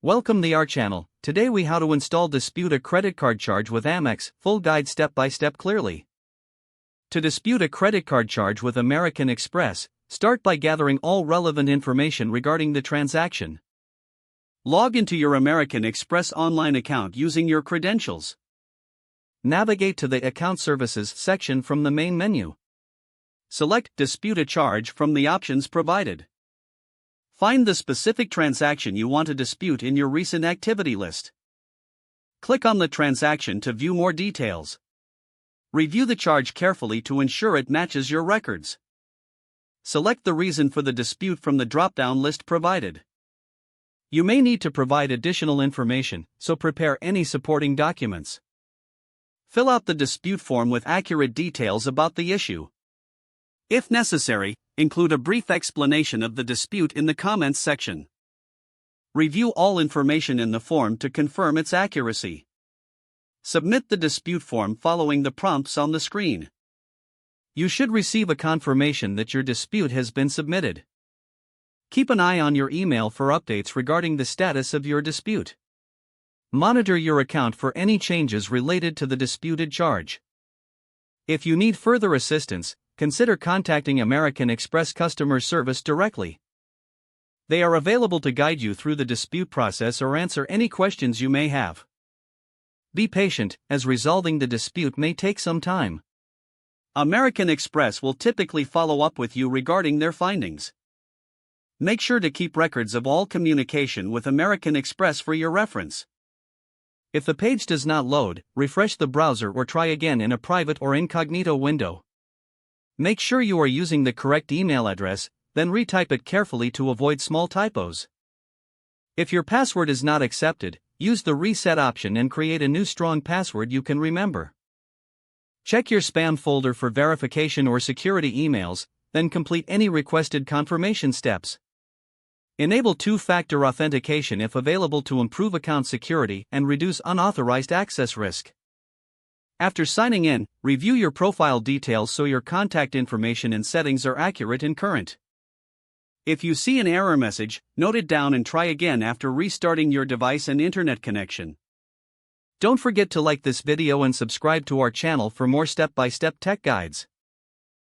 Welcome to our channel. Today we how to install dispute a credit card charge with Amex, full guide step by step clearly. To dispute a credit card charge with American Express, start by gathering all relevant information regarding the transaction. Log into your American Express online account using your credentials. Navigate to the Account Services section from the main menu. Select Dispute a Charge from the options provided. Find the specific transaction you want to dispute in your recent activity list. Click on the transaction to view more details. Review the charge carefully to ensure it matches your records. Select the reason for the dispute from the drop-down list provided. You may need to provide additional information, so prepare any supporting documents. Fill out the dispute form with accurate details about the issue. If necessary, include a brief explanation of the dispute in the comments section. Review all information in the form to confirm its accuracy. Submit the dispute form following the prompts on the screen. You should receive a confirmation that your dispute has been submitted. Keep an eye on your email for updates regarding the status of your dispute. Monitor your account for any changes related to the disputed charge. If you need further assistance, consider contacting American Express customer service directly. They are available to guide you through the dispute process or answer any questions you may have. Be patient, as resolving the dispute may take some time. American Express will typically follow up with you regarding their findings. Make sure to keep records of all communication with American Express for your reference. If the page does not load, refresh the browser or try again in a private or incognito window. Make sure you are using the correct email address, then retype it carefully to avoid small typos. If your password is not accepted, use the reset option and create a new strong password you can remember. Check your spam folder for verification or security emails, then complete any requested confirmation steps. Enable two-factor authentication if available to improve account security and reduce unauthorized access risk. After signing in, review your profile details so your contact information and settings are accurate and current. If you see an error message, note it down and try again after restarting your device and internet connection. Don't forget to like this video and subscribe to our channel for more step-by-step tech guides.